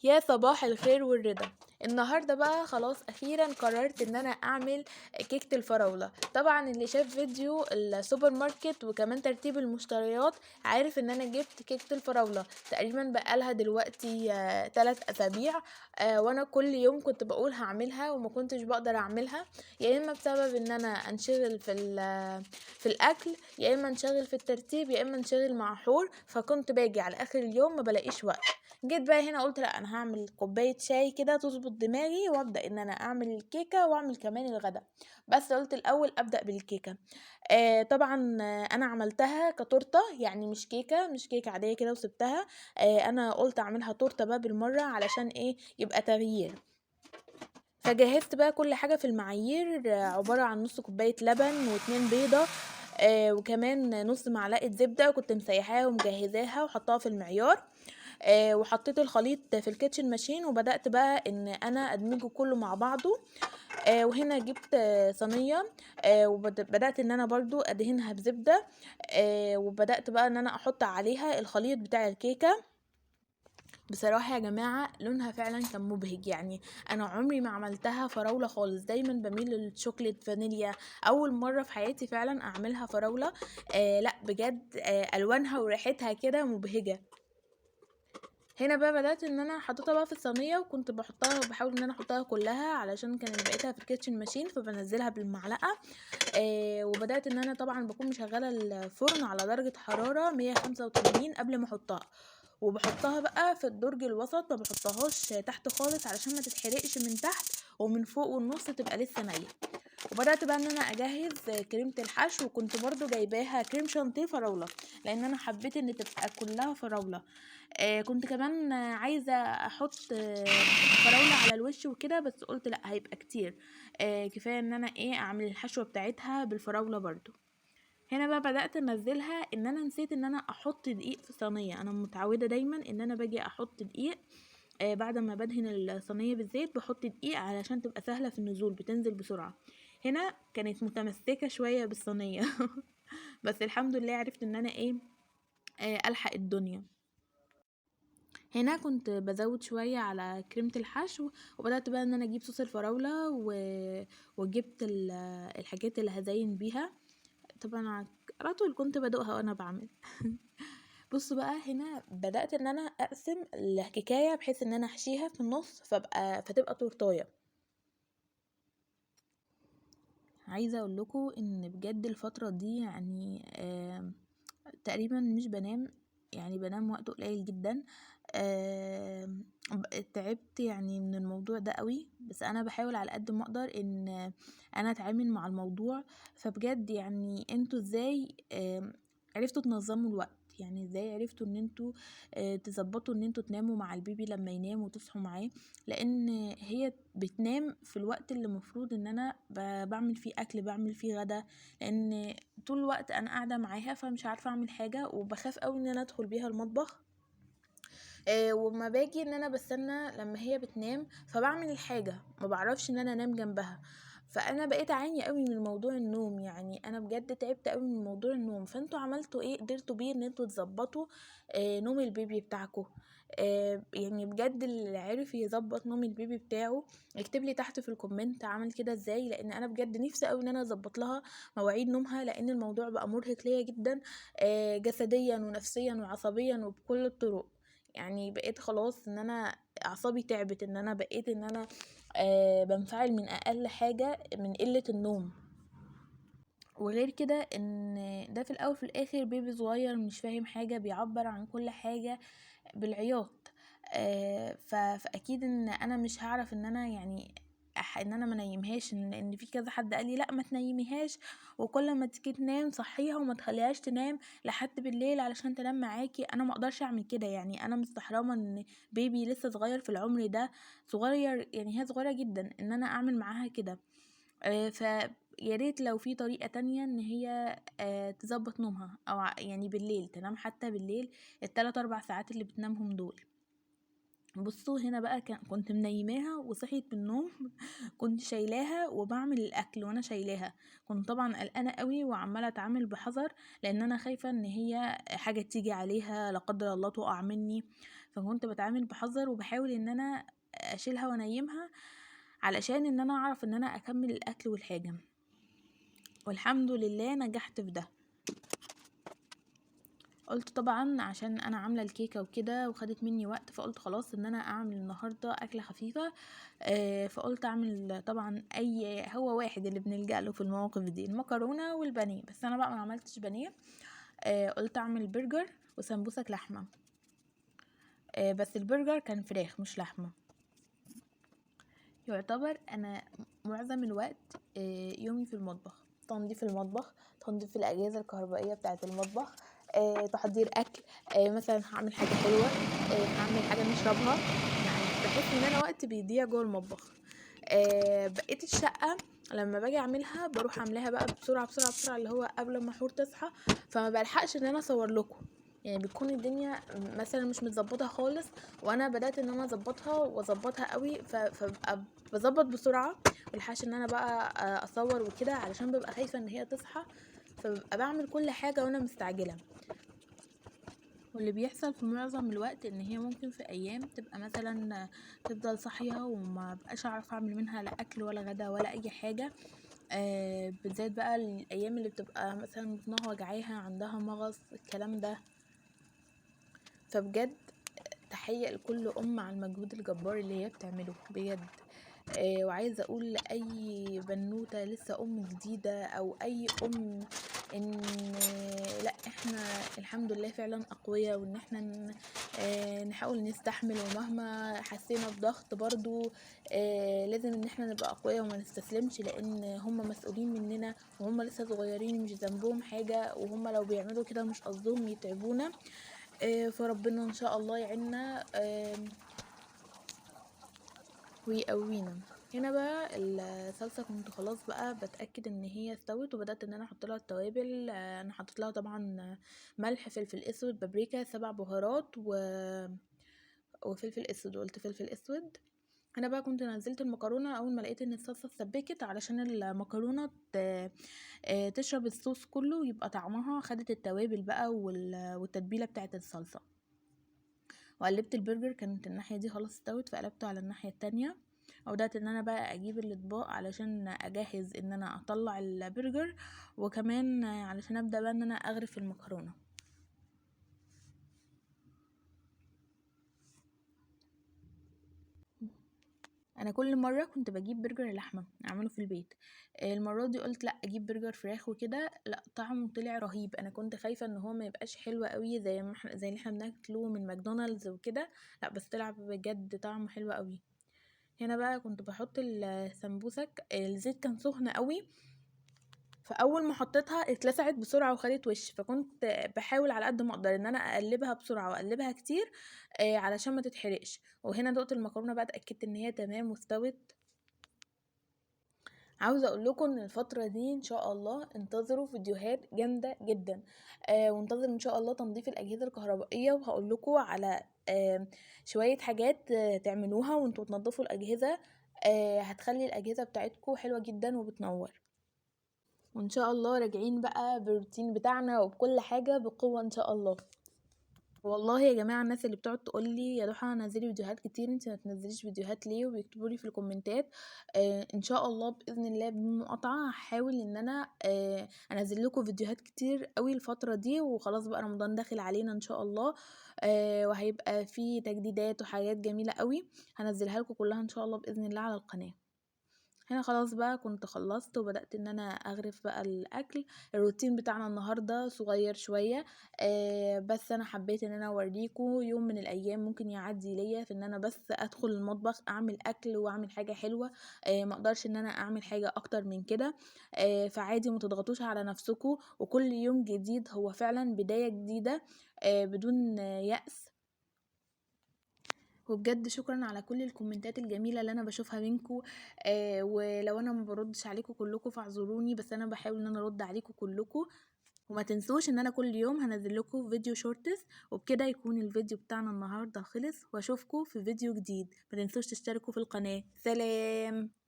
يا صباح الخير والرضا. النهارده بقى خلاص اخيرا قررت ان انا اعمل كيكه الفراوله. طبعا اللي شاف فيديو السوبر ماركت وكمان ترتيب المشتريات عارف ان انا جبت كيكه الفراوله تقريبا بقالها دلوقتي 3 اسابيع. وانا كل يوم كنت بقول هعملها وما كنتش بقدر اعملها، يا اما بسبب ان انا انشغل في الاكل، يا اما انشغل في الترتيب، يا اما انشغل مع حور، فكنت باجي على اخر اليوم ما بلاقيش وقت. جيت بقى هنا قلت لا، انا هعمل كوبايه شاي كده تظبط دماغي وابدا ان انا اعمل الكيكه واعمل كمان الغدا. بس قلت الاول ابدا بالكيكه. طبعا انا عملتها كتورته، يعني مش كيكه عاديه كده وسبتها. انا قلت اعملها تورته بقى بالمره علشان ايه؟ يبقى تغيير. فجهزت بقى كل حاجه في المعايير، عباره عن نص كوبايه لبن واتنين بيضه، وكمان نص معلقه زبده كنت مسيحاها ومجهزاها وحطاها في المعيار. وحطيت الخليط في الكيتشن ماشين وبدأت بقى ان انا ادمجه كله مع بعضه. وهنا جبت صينية، وبدأت ان انا برضو ادهنها بزبدة. وبدأت بقى ان انا احط عليها الخليط بتاع الكيكة. بصراحة يا جماعة لونها فعلا كان مبهج، يعني انا عمري ما عملتها فراولة خالص، دايما بميل للشوكليت فانيليا. اول مرة في حياتي فعلا اعملها فراولة. لا بجد، الوانها وريحتها كده مبهجة. هنا بقى بدأت ان انا حطيتها بقى في الصينية، وكنت بحاول ان انا احطها كلها علشان كانت بقيتها في الكيتشن ماشين فبنزلها بالمعلقة. وبدأت ان انا طبعا بكون مشغلة الفرن على درجة حرارة 185 قبل ما احطها، وبحطها بقى في الدرج الوسط، ما بحطهاش تحت خالص علشان ما تتحرقش من تحت، ومن فوق والنص تبقى لسه نية. وبدأت بقى ان انا اجهز كريمة الحشو، وكنت برضو جايباها كريم شانتيه فراولة لان انا حبيت ان تبقى كلها فراولة. كنت كمان عايزة احط فراولة على الوش وكده، بس قلت لا هيبقى كتير. كفاية ان انا اعمل الحشوة بتاعتها بالفراولة برضو. هنا بقى بدأت انزلها، ان انا نسيت ان انا احط دقيق في الصينية. انا متعودة دايما ان انا باجي احط دقيق بعد ما بدهن الصينية بالزيت بحط دقيق علشان تبقى سهلة في النزول، بتنزل بسرعة. هنا كانت متمسكة شوية بالصينية بس الحمد لله عرفت ان انا الحق الدنيا. هنا كنت بزود شوية على كريمة الحشو، وبدأت بقى ان انا اجيب صوص الفراولة وجبت الحاجات اللي هزين بيها. طبعا على طول كنت بدوقها وانا بعمل بصوا بقى، هنا بدأت ان انا اقسم الكيكاية بحيث ان انا احشيها في النص فتبقى تورتاية. عايزة اقول لكم ان بجد الفترة دي يعني تقريبا مش بنام، يعني بنام وقت قليل جدا. تعبت يعني من الموضوع ده قوي، بس انا بحاول على قد ما اقدر ان انا اتعامل مع الموضوع. فبجد يعني انتوا ازاي عرفتوا تنظموا الوقت؟ يعني ازاي عرفتوا ان انتوا تظبطوا ان انتوا تناموا مع البيبي لما ينام وتصحوا معاه؟ لان هي بتنام في الوقت اللي مفروض ان انا بعمل فيه اكل، بعمل فيه غدا. لان طول الوقت انا قاعده معاها فمش عارفه اعمل حاجه، وبخاف قوي ان انا ادخل بيها المطبخ. وما باجي ان انا بستنى لما هي بتنام فبعمل الحاجه، ما بعرفش ان انا انام جنبها. فانا بقيت اعاني قوي من موضوع النوم، يعني انا بجد تعبت قوي من موضوع النوم. فانتوا عملتوا ايه؟ قدرتوا بيه ان انتوا تظبطوا نوم البيبي بتاعكم؟ يعني بجد اللي عرف يظبط نوم البيبي بتاعه يكتب لي تحت في الكومنت عمل كده ازاي، لان انا بجد نفسي قوي ان انا اظبط لها مواعيد نومها، لان الموضوع بقى مرهق ليا جدا جسديا ونفسيا وعصبيا وبكل الطرق. يعني بقيت خلاص ان انا اعصابي تعبت، ان انا بقيت ان انا بنفعل من اقل حاجة من قلة النوم. وغير كده ان ده في الاول في الاخر بيبي صغير مش فاهم حاجة، بيعبر عن كل حاجة بالعياط. فاكيد ان انا مش هعرف ان انا يعني ان انا ما نيمهاش، ان في كذا حد قال لي لا ما تنيميهاش، وكل ما تيجي تنام صحيها وما تخليهاش تنام لحد بالليل علشان تنام معاكي. انا ما اقدرش اعمل كده، يعني انا مستحرمه ان بيبي لسه صغير في العمر ده، صغير يعني هي صغيره جدا، ان انا اعمل معاها كده. ف يا ريت لو في طريقة تانية ان هي تظبط نومها، او يعني بالليل تنام، حتى بالليل ال3 4 ساعات اللي بتنامهم دول. بصوا هنا بقى كنت منيماها وصحيت من النوم كنت شايلاها وبعمل الاكل وانا شايلاها. كنت طبعا قلقانه قوي وعماله اتعامل بحذر، لان انا خايفه ان هي حاجه تيجي عليها لا قدر الله تقع مني. فكنت بتعامل بحذر وبحاول ان انا اشيلها وانيمها علشان ان انا اعرف ان انا اكمل الاكل والحاجه، والحمد لله نجحت في ده. قلت طبعا عشان انا عامله الكيكه وكده وخدت مني وقت، فقلت خلاص ان انا اعمل النهارده اكله خفيفه. فقلت اعمل طبعا هو واحد اللي بنلجأ له في المواقف دي، المكرونه والبانيه، بس انا بقى ما عملتش بانيه. قلت اعمل برجر وسمبوسك لحمه. بس البرجر كان فراخ مش لحمه. يعتبر انا معظم الوقت يومي في المطبخ، تنظيف المطبخ، تنظيف الاجهزه الكهربائيه بتاعه المطبخ، تحضير اكل، مثلا هعمل حاجه حلوه، هعمل حاجه نشربها. يعني بحس ان انا وقت بيضيع جوه المطبخ. بقيت الشقه لما باجي اعملها بروح اعملها بقى بسرعه بسرعه بسرعه، اللي هو قبل ما حور تصحى، فما بلحقش ان انا اصور لكم. يعني بتكون الدنيا مثلا مش متظبطه خالص، وانا بدات ان انا اظبطها واظبطها قوي، فببقى بظبط بسرعه، ملحقش ان انا بقى اصور وكده علشان ببقى خايفه ان هي تصحى، فببقى بعمل كل حاجه وانا مستعجله. واللي بيحصل في معظم الوقت ان هي ممكن في ايام تبقى مثلا تفضل صاحيه وما بقاش اعرف اعمل منها لا اكل ولا غدا ولا اي حاجه. بالذات بقى الايام اللي بتبقى مثلا بطنها وجعاها عندها مغص الكلام ده. فبجد تحية لكل ام على المجهود الجبار اللي هي بتعمله بجد. وعايزه اقول لاي بنوته لسه ام جديده او اي ام ان لا احنا الحمد لله فعلا اقوياء، وان احنا نحاول نستحمل، ومهما حسينا بضغط برضو لازم ان احنا نبقى اقوياء وما نستسلمش، لان هم مسؤولين مننا وهم لسه صغيرين مش ذنبهم حاجه، وهم لو بيعملوا كده مش قصدهم يتعبونا. فربنا ان شاء الله يعيننا ويقوينا. هنا بقى الصلصه كنت خلاص بقى بتاكد ان هي استوت، وبدات ان انا احط لها التوابل. انا حطيت لها طبعا ملح، فلفل اسود، بابريكا، 7 بهارات وفلفل اسود، وقلت فلفل اسود. انا بقى كنت نزلت المكرونه اول ما لقيت ان الصلصه اتسبكت علشان المكرونه تشرب الصوص كله، ويبقى طعمها خدت التوابل بقى والتتبيله بتاعه الصلصه. وقلبت البرجر، كانت الناحيه دي خلاص استوت، فقلبته على الناحيه التانية. وبدات ان انا بقى اجيب الاطباق علشان اجهز ان انا اطلع البرجر، وكمان علشان ابدا بقى ان انا اغرف المكرونه. انا كل مره كنت بجيب برجر لحمه اعمله في البيت، المره دي قلت لا اجيب برجر فراخ وكده، لا طعمه طلع رهيب. انا كنت خايفه ان هو ما يبقاش حلو قوي زي اللي احنا بناكله من ماكدونالدز وكده، لا بس طلع بجد طعمه حلو قوي. هنا بقى كنت بحط السمبوسك، الزيت كان سخن قوي، فاول ما حطيتها اتلسعت بسرعه وخدت وش، فكنت بحاول على قد ما اقدر ان انا اقلبها بسرعه واقلبها كتير علشان ما تتحرقش. وهنا دقت المكرونه بقى اتاكدت ان هي تمام واستوت. عاوزه اقول لكم ان الفتره دي ان شاء الله انتظروا فيديوهات جامده جدا، وانتظروا ان شاء الله تنظيف الاجهزه الكهربائيه، وهقول لكم على شويه حاجات تعملوها وانتوا تنظفوا الاجهزه، هتخلي الاجهزه بتاعتكم حلوه جدا وبتنور. وان شاء الله راجعين بقى بالروتين بتاعنا وبكل حاجه بقوه ان شاء الله. والله يا جماعه الناس اللي بتقعد تقول لي يا ضحى نزلي فيديوهات كتير، انت ما تنزليش فيديوهات ليه، وبيكتبوا لي في الكومنتات، ان شاء الله باذن الله بدون مقاطعه هحاول ان انا انزل لكم فيديوهات كتير قوي الفتره دي، وخلاص بقى رمضان داخل علينا ان شاء الله، وهيبقى في تجديدات وحاجات جميله قوي هنزلها لكم كلها ان شاء الله باذن الله على القناه. هنا خلاص بقى كنت خلصت وبدأت ان انا اغرف بقى الاكل. الروتين بتاعنا النهاردة صغير شوية، بس انا حبيت ان انا اوريكم يوم من الايام ممكن يعدي ليا في ان انا بس ادخل المطبخ اعمل اكل واعمل حاجة حلوة. ما اقدرش ان انا اعمل حاجة اكتر من كده. فعادي متضغطوش على نفسكم، وكل يوم جديد هو فعلا بداية جديدة بدون يأس. وبجد شكرا على كل الكومنتات الجميله اللي انا بشوفها منكم، ولو انا ما بردش عليكم كلكم فاعذروني، بس انا بحاول ان انا ارد عليكم كلكم. وما تنسوش ان انا كل يوم هنزل لكم فيديو شورتس. وبكده يكون الفيديو بتاعنا النهارده خلص، واشوفكم في فيديو جديد. ما تنسوش تشتركوا في القناة. سلام.